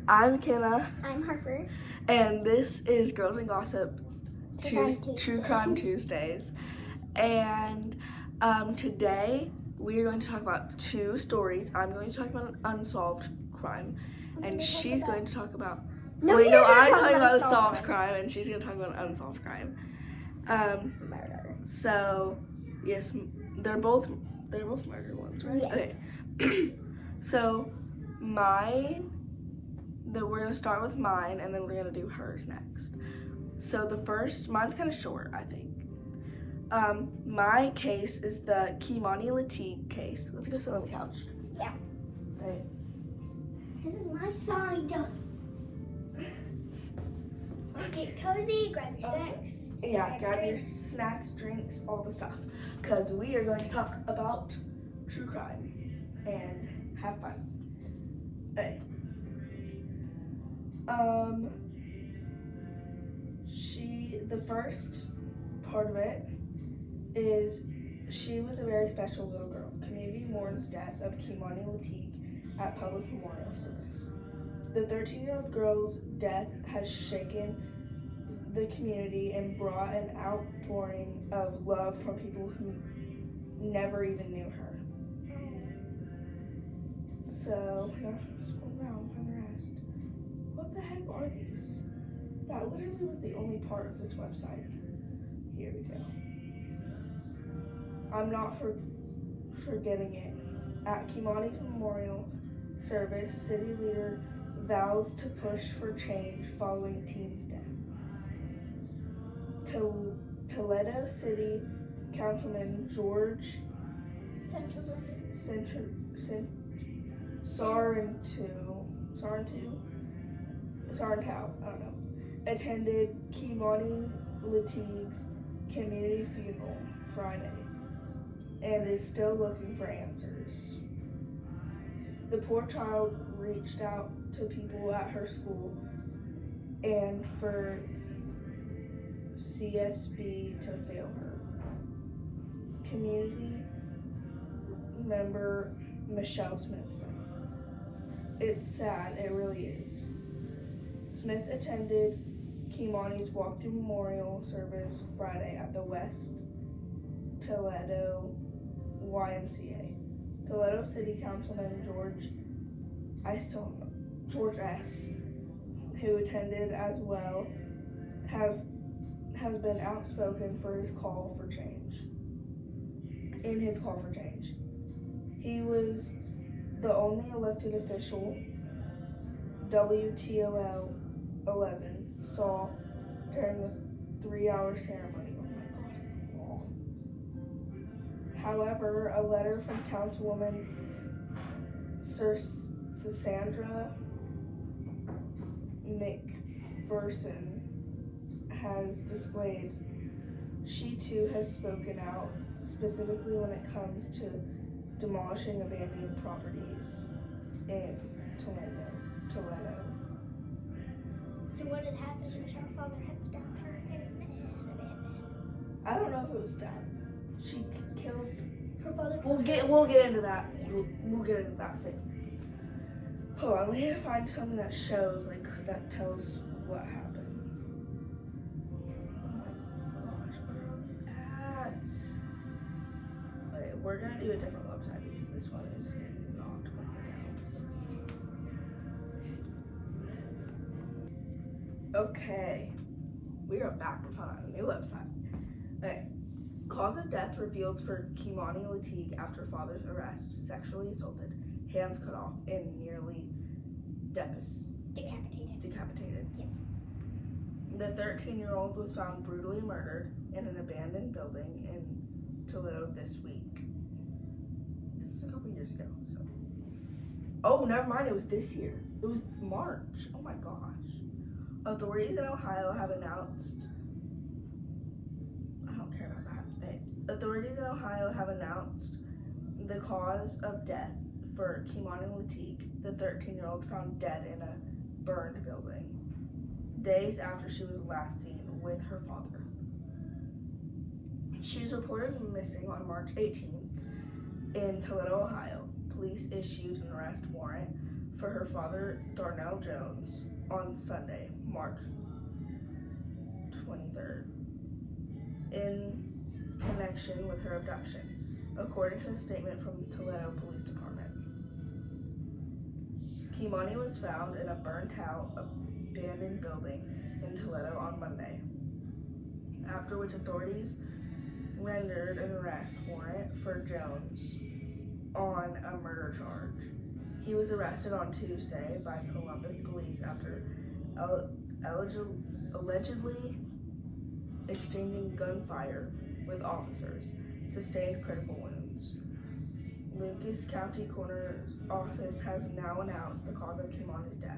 I'm Kenna, I'm Harper. and this is Girls and Gossip True Crime Tuesdays. And today we are going to talk about two stories. I'm going to talk about an unsolved crime, and she's going to talk about. I'm talking about a solved crime, and she's going to talk about an unsolved crime. Murder. So, yes, they're both murder ones, right? Yes. Okay. So, mine. We're gonna start with mine, and then we're gonna do hers next. So mine's kind of short, I think. My case is the Kei'mani Latigue case. Let's go sit on the couch. Yeah. Hey. This is my side. Let's get cozy, grab your snacks. Yeah, grab your snacks, drinks, all the stuff. Because we are going to talk about true crime and have fun. Okay. The first part of it is she was a very special little girl. Community mourns death of Kei'mani Latigue at public memorial service. The 13-year-old girl's death has shaken the community and brought an outpouring of love from people who never even knew her. So, we have to scroll down for the rest. What the heck are these? That literally was the only part of this website. Here we go. I'm not forgetting it. At Kei'mani's memorial service, city leader vows to push for change following teen's death. Toledo City Councilman George Sarantau, I don't know, attended Kei'mani Latigue's community funeral Friday and is still looking for answers. The poor child reached out to people at her school and for CSB to fail her. Community member Michelle Smith said, "It's sad, it really is." Smith attended Kei'mani's walk-through memorial service Friday at the West Toledo YMCA. Toledo City Councilman George S., who attended as well, has been outspoken for his call for change. In his call for change, he was the only elected official WTOL 11 saw during the 3-hour ceremony. Oh my gosh, it's long. However, a letter from Councilwoman Sandra McPherson has displayed. She too has spoken out, specifically when it comes to demolishing abandoned properties in Toledo. So what had happened was her father had stabbed her and abandoned. I don't know if it was stabbed. She killed Her father. We'll get into that. We'll get into that soon. Hold on, we need to find something that shows, that tells what happened. Oh my gosh, what are all these ads? Okay, we're gonna do a different website because this one is not working out. Okay, we are back. We found out a new website. Okay. Cause of death revealed for Kei'mani Latigue after father's arrest: sexually assaulted, hands cut off, and nearly decapitated. Yep. The 13-year-old was found brutally murdered in an abandoned building in Toledo this week. This is a couple years ago. So. Oh, never mind. It was this year. It was March. Oh my gosh. Authorities in Ohio have announced. Authorities in Ohio have announced the cause of death for Kei'mani Latigue, the 13-year-old found dead in a burned building, days after she was last seen with her father. She was reported missing on March 18th in Toledo, Ohio. Police issued an arrest warrant for her father, Darnell Jones, on Sunday, March 23rd, in connection with her abduction, according to a statement from the Toledo Police Department. Kei'mani was found in a burnt-out, abandoned building in Toledo on Monday, after which authorities rendered an arrest warrant for Jones on a murder charge. He was arrested on Tuesday by Columbus police after allegedly exchanging gunfire with officers, sustained critical wounds. Lucas County Coroner's Office has now announced the cause of Kei'mani's death.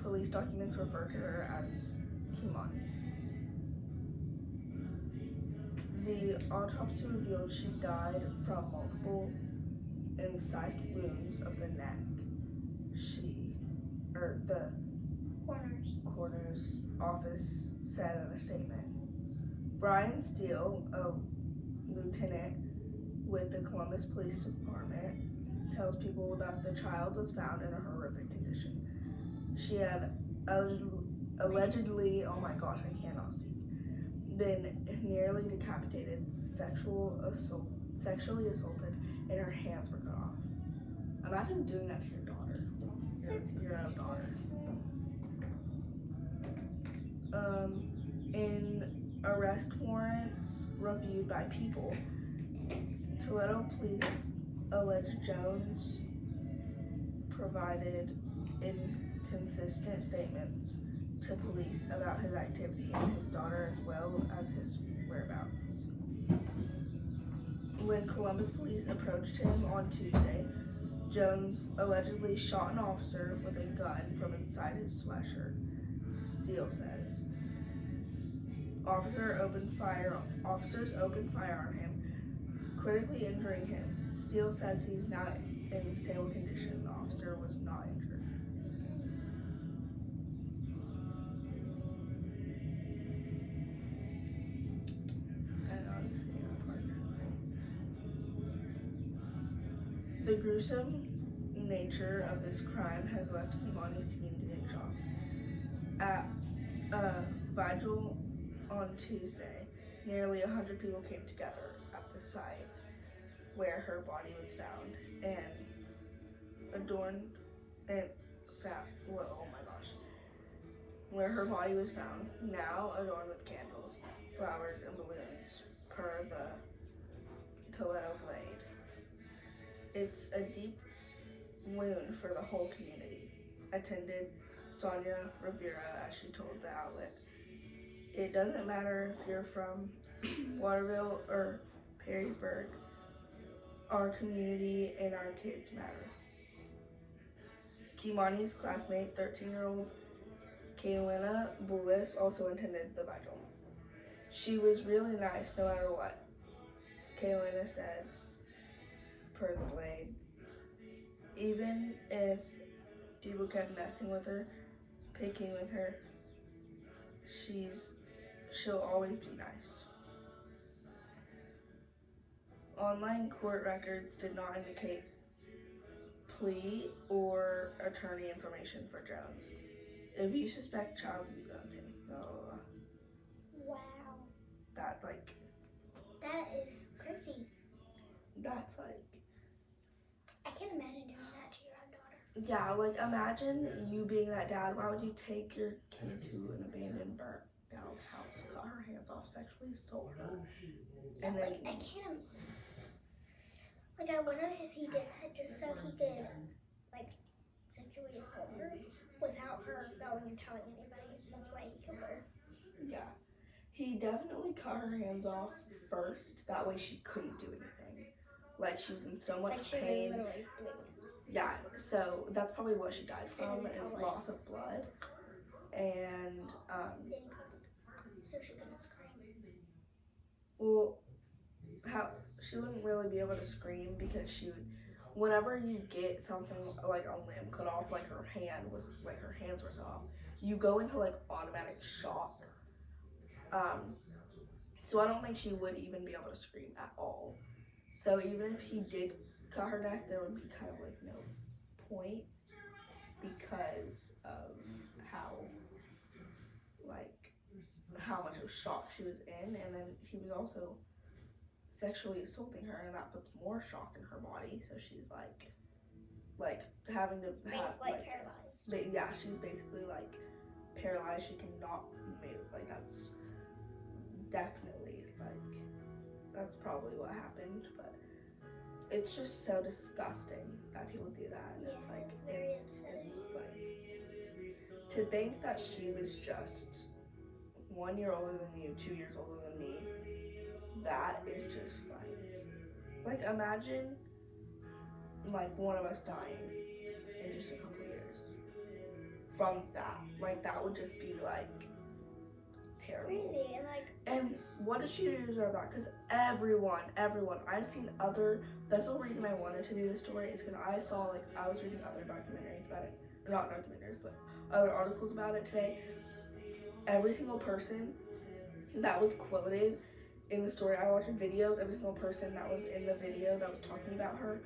Police documents refer to her as Kei'mani. The autopsy revealed she died from multiple incised wounds of the neck. The coroner's office said in a statement. Brian Steele, a lieutenant with the Columbus Police Department, tells people that the child was found in a horrific condition. She had allegedly, oh my gosh, I cannot speak, been nearly decapitated, sexually assaulted, and her hands were cut off. Imagine doing that to your daughter, your own daughter. In arrest warrants reviewed by People, Toledo police allege Jones provided inconsistent statements to police about his activity and his daughter, as well as his whereabouts. When Columbus police approached him on Tuesday, Jones allegedly shot an officer with a gun from inside his sweatshirt, Steele says. Officers opened fire on him, critically injuring him. Steele says he's not in stable condition. The officer was not injured. The gruesome nature of this crime has left Kei'mani's community in shock. At a vigil on Tuesday, nearly 100 people came together at the site where her body was found where her body was found, now adorned with candles, flowers, and balloons, per the Toledo Blade. It's a deep wound for the whole community, attended Sonia Rivera as she told the outlet. It doesn't matter if you're from Waterville or Perrysburg, our community and our kids matter. Kei'mani's classmate, 13-year-old Kei'mani Bullis, also attended the vigil. She was really nice no matter what, Kei'mani said, per the Blade. Even if people kept messing with her, picking with her, she'll always be nice. Online court records did not indicate plea or attorney information for Jones. If you suspect child abuse, Wow. That is crazy. That's I can't imagine doing that to your own daughter. yeah, imagine you being that dad. Why would you take your kid to an abandoned, burnt down house, cut her hands off, sexually assault her, and then I can't. I wonder if he did that just so he could sexually assault her without her going and telling anybody. That's why he killed her. yeah, he definitely cut her hands off first. That way she couldn't do anything. She was in so much she pain. was literally doing it. Yeah, so that's probably what she died from, is loss of blood. And so she couldn't scream. Well, she wouldn't really be able to scream because she would. Whenever you get something like a limb cut off, her hands were cut off, you go into automatic shock. So I don't think she would even be able to scream at all. So even if he did cut her neck, there would be kind of like no point because of how how much of shock she was in, and then he was also sexually assaulting her, and that puts more shock in her body. So she's like having to have paralyzed. Yeah, she's basically like paralyzed. She cannot move. Like that's definitely that's probably what happened, but it's just so disgusting that people do that. And Yeah, it's like to think that she was just 1 year older than you, 2 years older than me. That is just like imagine like one of us dying in just a couple years from that. Like that would just be like terrible. Crazy And what did she do to deserve that? Because everyone, I've seen other. That's the reason I wanted to do this story is because I saw I was reading other documentaries about it, or not documentaries, but other articles about it today. Every single person that was quoted in the story, I watched videos. Every single person that was in the video that was talking about her,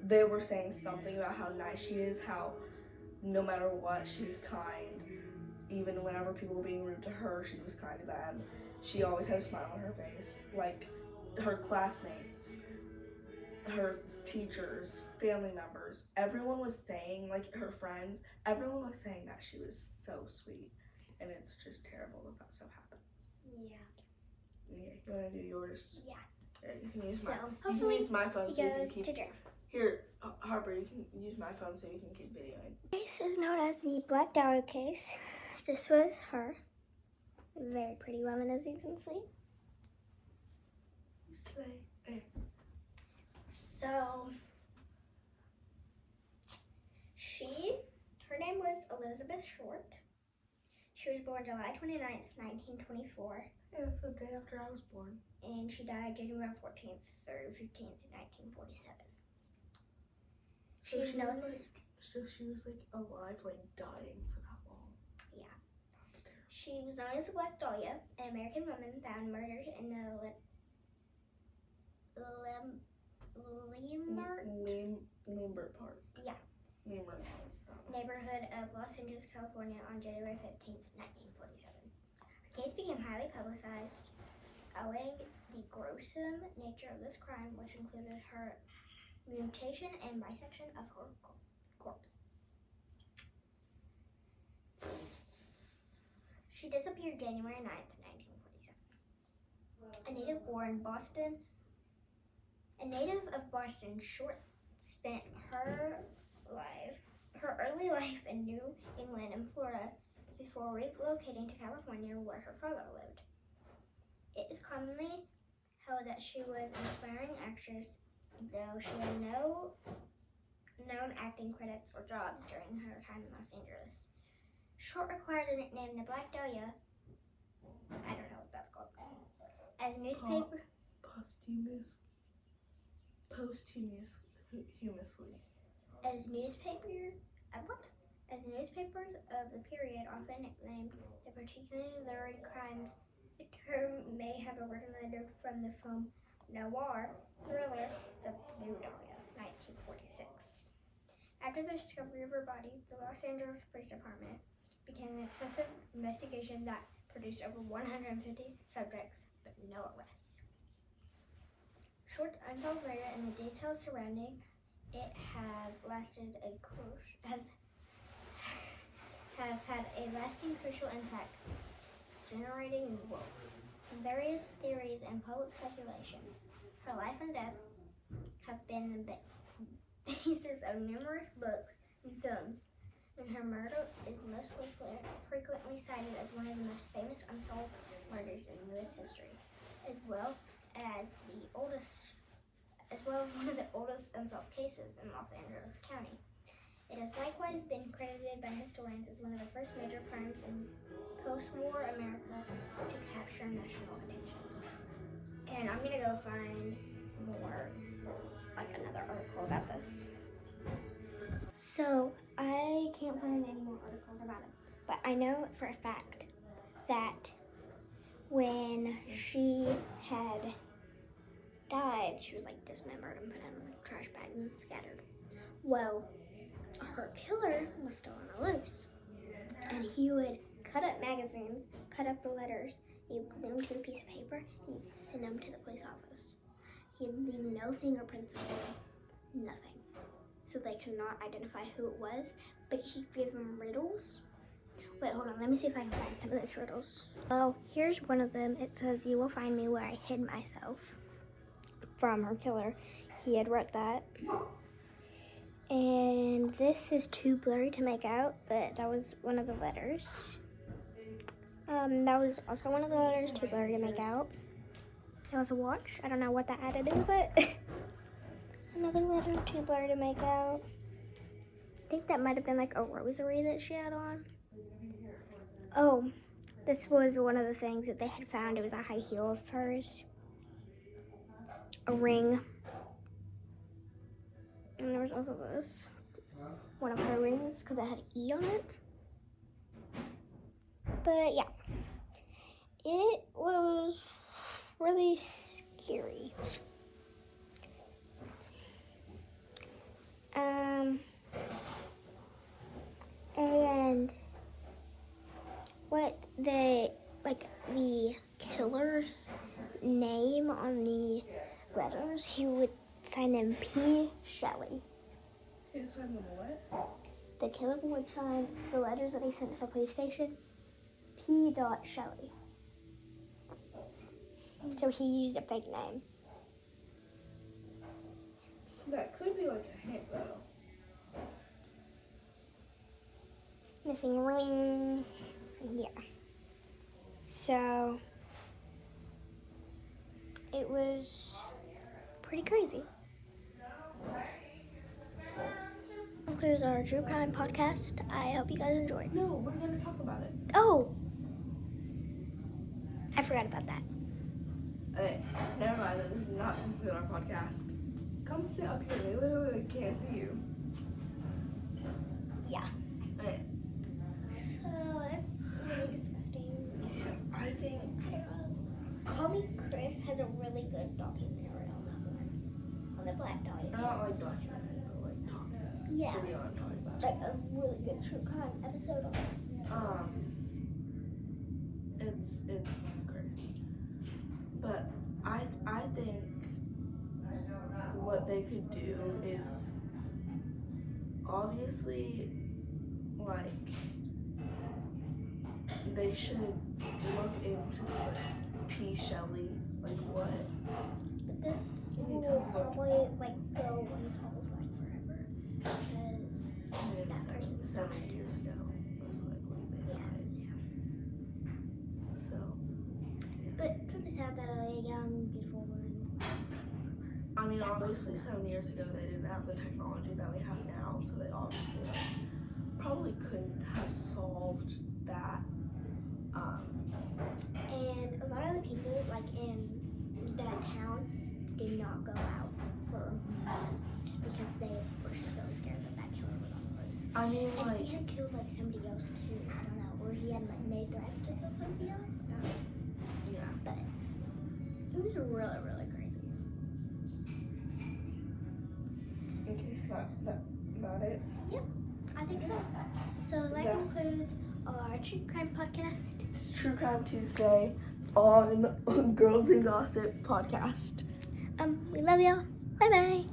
they were saying something about how nice she is, how no matter what, she's kind. Even whenever people were being rude to her, she was kind to them. She always had a smile on her face. Like, her classmates, her teachers, family members, everyone was saying, like, her friends, everyone was saying that she was so sweet. And it's just terrible that so happens. Yeah. Okay, you want to do yours? Yeah. You can use my phone so you can keep... to Jeremy. Here, Harper, you can use my phone so you can keep videoing. This is known as the Black Dahlia case. This was her. Very pretty woman, as you can see. Slay. So, her name was Elizabeth Short. She was born July 29th, 1924. Yeah, that's the day after I was born. And she died January 14th through 15th, 1947. So she was alive, dying for that long. Yeah. That's terrible. She was known as the Black Dahlia, an American woman found murdered in the Lambert Park. Yeah. Lambert neighborhood of Los Angeles, California on January 15th, 1947. The case became highly publicized owing the gruesome nature of this crime, which included her mutilation and bisection of her corpse. She disappeared January 9th, 1947. A native of Boston, Short spent her early life in New England and Florida before relocating to California, where her father lived. It is commonly held that she was an aspiring actress, though she had no known acting credits or jobs during her time in Los Angeles. Short acquired the nickname the Black Dahlia, I don't know what that's called, as newspaper... Posthumously. As newspapers of the period often nicknamed the particularly crimes, the term may have originated from the film noir thriller The Blue Dahlia, 1946. After the discovery of her body, the Los Angeles Police Department began an excessive investigation that produced over 150 subjects, but no arrests. Short's unsolved murder and the details surrounding it have had a lasting crucial impact, generating various theories and public speculation. Her life and death have been the basis of numerous books and films, and her murder is most frequently cited as one of the most famous unsolved murders in U.S. history, as well as one of the oldest unsolved cases in Los Angeles County. It has likewise been credited by historians as one of the first major crimes in post-war America to capture national attention. And I'm gonna go find more, another article about this. So I can't find any more articles about it, but I know for a fact that when she had died, she was like dismembered and put in a trash bag and scattered. Well, her killer was still on the loose, and he would cut up magazines, cut up the letters, he'd glue them to a piece of paper, and he'd send them to the police office. He'd leave no fingerprints on them, nothing. So they could not identify who it was, but he'd give them riddles. Wait, hold on, let me see if I can find some of those riddles. Well, here's one of them. It says, "You will find me where I hid myself," from her killer. He had wrote that. And this is too blurry to make out, but that was one of the letters. That was also one of the letters, too blurry to make out. It was a watch. I don't know what that had to do with it. Another letter, too blurry to make out. I think that might have been like a rosary that she had on. Oh, this was one of the things that they had found. It was a high heel of hers. A ring. And there was also this. One of her rings, because it had an E on it. But yeah. It was really scary. And what the killer's name on the letters, he would sign them P. Shelley. Who signed them what? The killer would sign the letters that he sent to the police station P. Shelley. So he used a fake name. That could be like a hint, though. Missing ring. Yeah. So it was pretty crazy. Concludes our true crime podcast. I hope you guys enjoyed. No, we're going to talk about it. Oh, I forgot about that. Okay, never mind. That does not conclude our podcast. Come sit up here. They literally can't see you. Yeah. Okay. So it's really disgusting. I think. Call Me Chris has a really good documentary on that one. On the Black Dahlia. I don't like documentaries, but like talking. Yeah. Video I'm talking about. Like a really good true crime episode on it. It's crazy. But I think what they could do is obviously like they should look into P. Shelley, like what. But this will probably like go unsolved like forever because It's that person 7 years ago, most likely they died. So. But really sad that a young, beautiful woman's taken from her. I mean, obviously 7 years ago they didn't have the technology that we have now, so they obviously probably couldn't have solved that. And a lot of the people like in that town did not go out for months because they were so scared that that killer was on the loose. I mean, And like, he had killed like somebody else too. I don't know, or he had like made threats to kill somebody else. I don't know. yeah. But it was really, really crazy. Okay, that it? Yep, I think so. So that Yeah. concludes our true crime podcast. It's True Crime Tuesday on Girls and Gossip podcast. We love y'all. Bye bye.